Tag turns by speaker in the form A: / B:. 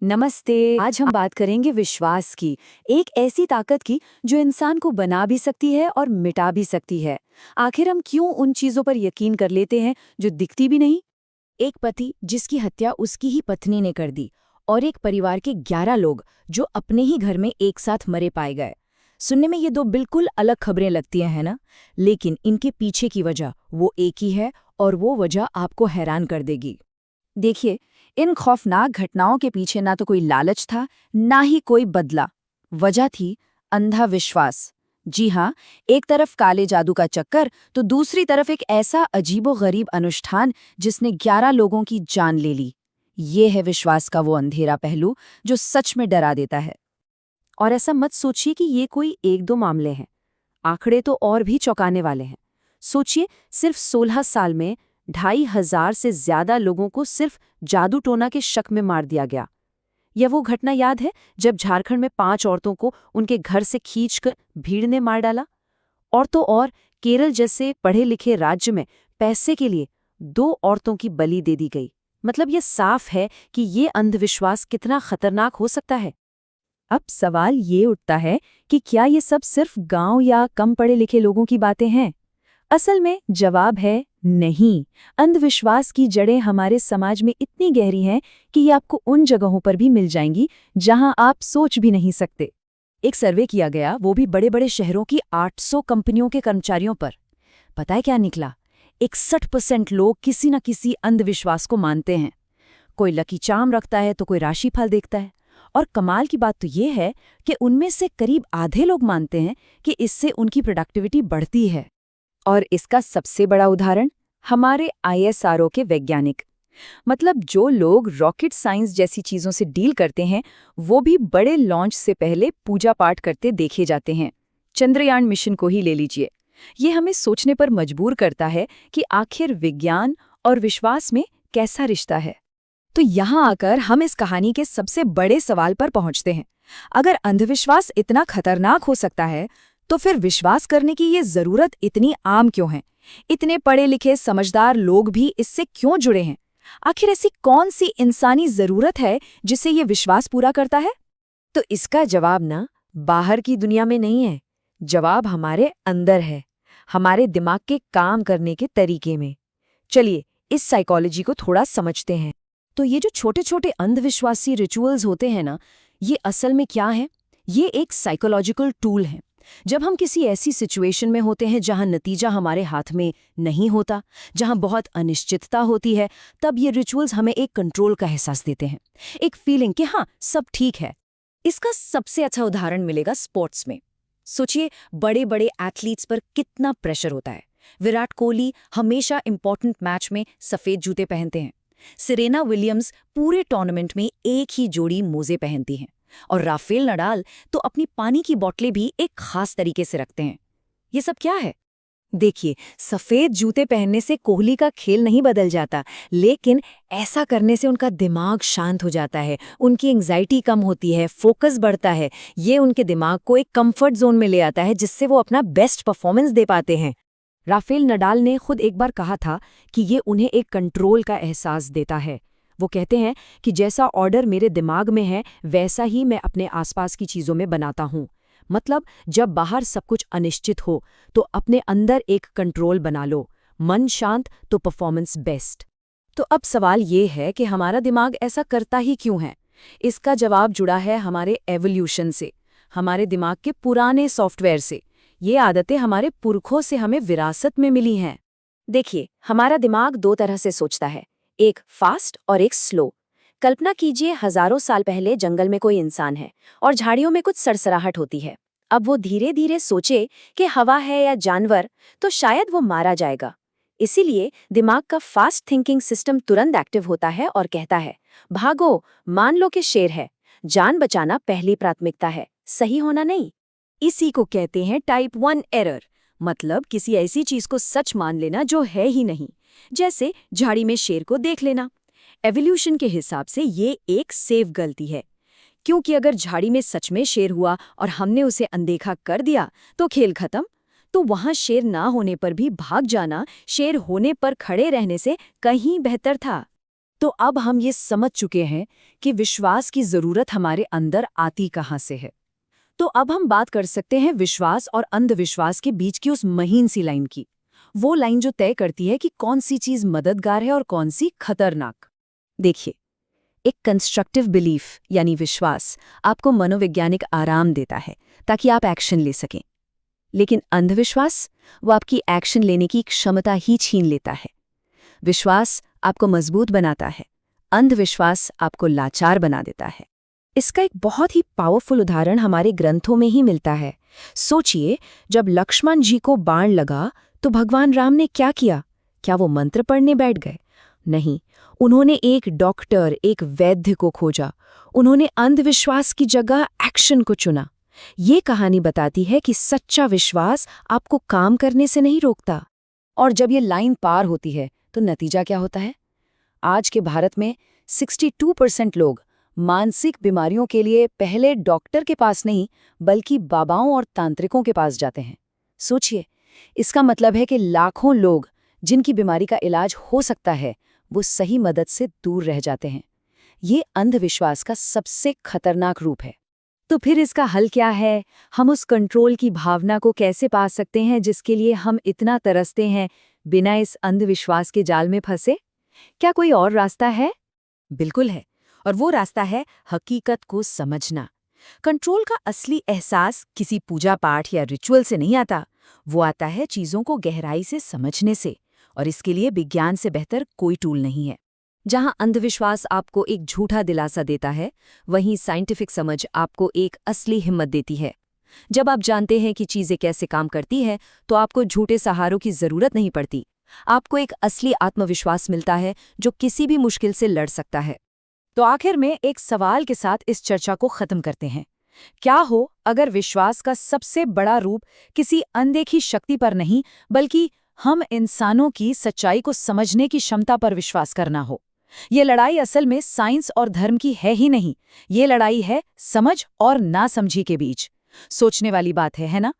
A: नमस्ते। आज हम बात करेंगे विश्वास की, एक ऐसी ताकत की जो इंसान को बना भी सकती है और मिटा भी सकती है। आखिर हम क्यों उन चीजों पर यकीन कर लेते हैं जो दिखती भी नहीं।
B: एक पति जिसकी हत्या उसकी ही पत्नी ने कर दी और एक परिवार के 11 लोग जो अपने ही घर में एक साथ मरे पाए गए। सुनने में ये दो बिल्कुल अलग खबरें लगती हैं, है ना? लेकिन इनके पीछे की वजह वो एक ही है और वो वजह आपको हैरान कर देगी।
A: देखिए, इन खौफनाक घटनाओं के पीछे ना तो कोई लालच था, ना ही कोई बदला। वजह थी अंधा विश्वास। जी हाँ, एक तरफ काले जादू का चक्कर तो दूसरी तरफ एक ऐसा अजीबोगरीब अनुष्ठान जिसने 11 लोगों की जान ले ली। ये है विश्वास का वो अंधेरा पहलू जो सच में डरा देता है। और ऐसा मत सोचिए कि ये कोई एक दो मामले हैं। आंकड़े तो और भी चौंकाने वाले हैं। सोचिए, सिर्फ 16 साल में 2,500 से ज्यादा लोगों को सिर्फ जादू टोना के शक में मार दिया गया। यह वो घटना याद है जब झारखंड में 5 औरतों को उनके घर से खींचकर भीड़ ने मार डाला। और तो और केरल जैसे पढ़े लिखे राज्य में पैसे के लिए 2 औरतों की बलि दे दी गई। मतलब ये साफ है कि ये अंधविश्वास कितना खतरनाक हो सकता है। अब सवाल ये उठता है कि क्या ये सब सिर्फ गांव या कम पढ़े लिखे लोगों की बातें हैं? असल में जवाब है नहीं। अंधविश्वास की जड़ें हमारे समाज में इतनी गहरी हैं कि ये आपको उन जगहों पर भी मिल जाएंगी जहां आप सोच भी नहीं सकते। एक सर्वे किया गया, वो भी बड़े बड़े शहरों की 800 कंपनियों के कर्मचारियों पर। पता है क्या निकला? 61% लोग किसी न किसी अंधविश्वास को मानते हैं। कोई लकी चार्म रखता है तो कोई राशिफल देखता है। और कमाल की बात तो ये है कि उनमें से करीब आधे लोग मानते हैं कि इससे उनकी प्रोडक्टिविटी बढ़ती है। और इसका सबसे बड़ा उदाहरण हमारे ISRO के वैज्ञानिक। मतलब जो लोग रॉकेट साइंस जैसी चीजों से डील करते हैं, वो भी बड़े लॉन्च से पहले पूजा पाठ करते देखे जाते हैं। चंद्रयान मिशन को ही ले लीजिए। ये हमें सोचने पर मजबूर करता है कि आखिर विज्ञान और विश्वास में कैसा रिश्ता है। तो यहाँ आकर हम इस कहानी के सबसे बड़े सवाल पर पहुंचते हैं। अगर अंधविश्वास इतना खतरनाक हो सकता है, तो फिर विश्वास करने की ये जरूरत इतनी आम क्यों है? इतने पढ़े लिखे समझदार लोग भी इससे क्यों जुड़े हैं? आखिर ऐसी कौन सी इंसानी जरूरत है जिसे ये विश्वास पूरा करता है? तो इसका जवाब ना बाहर की दुनिया में नहीं है। जवाब हमारे अंदर है, हमारे दिमाग के काम करने के तरीके में। चलिए इस साइकोलॉजी को थोड़ा समझते हैं। तो ये जो छोटे छोटे अंधविश्वासी रिचुअल्स होते हैं ना, ये असल में क्या है? ये एक साइकोलॉजिकल टूल है। जब हम किसी ऐसी सिचुएशन में होते हैं जहां नतीजा हमारे हाथ में नहीं होता, जहां बहुत अनिश्चितता होती है, तब ये रिचुअल्स हमें एक कंट्रोल का एहसास देते हैं, एक फीलिंग कि हाँ सब ठीक है। इसका सबसे अच्छा उदाहरण मिलेगा स्पोर्ट्स में। सोचिए, बड़े बड़े एथलीट्स पर कितना प्रेशर होता है। विराट कोहली हमेशा इंपॉर्टेंट मैच में सफेद जूते पहनते हैं। सेरेना विलियम्स पूरे टूर्नामेंट में एक ही जोड़ी मोजे पहनती हैं। और राफेल नडाल तो अपनी पानी की बोतलें भी एक खास तरीके से रखते हैं। ये सब क्या है? देखिए, सफेद जूते पहनने से कोहली का खेल नहीं बदल जाता, लेकिन ऐसा करने से उनका दिमाग शांत हो जाता है, उनकी एंग्जाइटी कम होती है, फोकस बढ़ता है। ये उनके दिमाग को एक कंफर्ट जोन में ले आता है जिससे वो अपना बेस्ट परफॉर्मेंस दे पाते हैं। राफेल नडाल ने खुद एक बार कहा था कि ये उन्हें एक कंट्रोल का एहसास देता है। वो कहते हैं कि जैसा ऑर्डर मेरे दिमाग में है, वैसा ही मैं अपने आसपास की चीज़ों में बनाता हूँ। मतलब जब बाहर सब कुछ अनिश्चित हो, तो अपने अंदर एक कंट्रोल बना लो। मन शांत तो परफॉर्मेंस बेस्ट। तो अब सवाल ये है कि हमारा दिमाग ऐसा करता ही क्यों है? इसका जवाब जुड़ा है हमारे एवोल्यूशन से, हमारे दिमाग के पुराने सॉफ्टवेयर से। ये आदतें हमारे पुरखों से हमें विरासत में मिली हैं। देखिए, हमारा दिमाग 2 तरह से सोचता है, एक फास्ट और एक स्लो। कल्पना कीजिए, हजारों साल पहले जंगल में कोई इंसान है और झाड़ियों में कुछ सरसराहट होती है। अब वो धीरे धीरे सोचे कि हवा है या जानवर, तो शायद वो मारा जाएगा। इसीलिए दिमाग का फास्ट थिंकिंग सिस्टम तुरंत एक्टिव होता है और कहता है, भागो, मान लो कि शेर है, जान बचाना पहली प्राथमिकता है, सही होना नहीं। इसी को कहते हैं टाइप 1 एरर। मतलब किसी ऐसी चीज को सच मान लेना जो है ही नहीं, जैसे झाड़ी में शेर को देख लेना। एवोल्यूशन के हिसाब से ये एक सेफ गलती है, क्योंकि अगर झाड़ी में सच में शेर हुआ और हमने उसे अनदेखा कर दिया तो खेल खत्म। तो वहां शेर ना होने पर भी भाग जाना शेर होने पर खड़े रहने से कहीं बेहतर था। तो अब हम ये समझ चुके हैं कि विश्वास की जरूरत हमारे अंदर आती कहाँ से है। तो अब हम बात कर सकते हैं विश्वास और अंधविश्वास के बीच की उस महीन सी लाइन की। वो लाइन जो तय करती है कि कौन सी चीज मददगार है और कौन सी खतरनाक।
B: देखिए, एक कंस्ट्रक्टिव बिलीफ यानी विश्वास आपको मनोवैज्ञानिक आराम देता है ताकि आप एक्शन ले सकें। लेकिन अंधविश्वास वो आपकी एक्शन लेने की क्षमता ही छीन लेता है। विश्वास आपको मजबूत बनाता है, अंधविश्वास आपको लाचार बना देता है। इसका एक बहुत ही पावरफुल उदाहरण हमारे ग्रंथों में ही मिलता है। सोचिए, जब लक्ष्मण जी को बाण लगा तो भगवान राम ने क्या किया? क्या वो मंत्र पढ़ने बैठ गए? नहीं, उन्होंने एक डॉक्टर, एक वैद्य को खोजा। उन्होंने अंधविश्वास की जगह एक्शन को चुना। ये कहानी बताती है कि सच्चा विश्वास आपको काम करने से नहीं रोकता।
A: और जब ये लाइन पार होती है तो नतीजा क्या होता है? आज के भारत में 62% लोग मानसिक बीमारियों के लिए पहले डॉक्टर के पास नहीं बल्कि बाबाओं और तांत्रिकों के पास जाते हैं। सोचिए, इसका मतलब है कि लाखों लोग जिनकी बीमारी का इलाज हो सकता है वो सही मदद से दूर रह जाते हैं। ये अंधविश्वास का सबसे खतरनाक रूप है। तो फिर इसका हल क्या है? हम उस कंट्रोल की भावना को कैसे पा सकते हैं जिसके लिए हम इतना तरसते हैं, बिना इस अंधविश्वास के जाल में फंसे? क्या कोई और रास्ता है?
B: बिल्कुल है, और वो रास्ता है हकीकत को समझना। कंट्रोल का असली एहसास किसी पूजा पाठ या रिचुअल से नहीं आता, वो आता है चीजों को गहराई से समझने से, और इसके लिए विज्ञान से बेहतर कोई टूल नहीं है। जहां अंधविश्वास आपको एक झूठा दिलासा देता है, वहीं साइंटिफिक समझ आपको एक असली हिम्मत देती है। जब आप जानते हैं कि चीजें कैसे काम करती हैं, तो आपको झूठे सहारों की जरूरत नहीं पड़ती। आपको एक असली आत्मविश्वास मिलता है जो किसी भी मुश्किल से लड़ सकता है।
A: तो आखिर में एक सवाल के साथ इस चर्चा को खत्म करते हैं। क्या हो अगर विश्वास का सबसे बड़ा रूप किसी अनदेखी शक्ति पर नहीं बल्कि हम इंसानों की सच्चाई को समझने की क्षमता पर विश्वास करना हो? ये लड़ाई असल में साइंस और धर्म की है ही नहीं, ये लड़ाई है समझ और नासमझी के बीच। सोचने वाली बात है ना?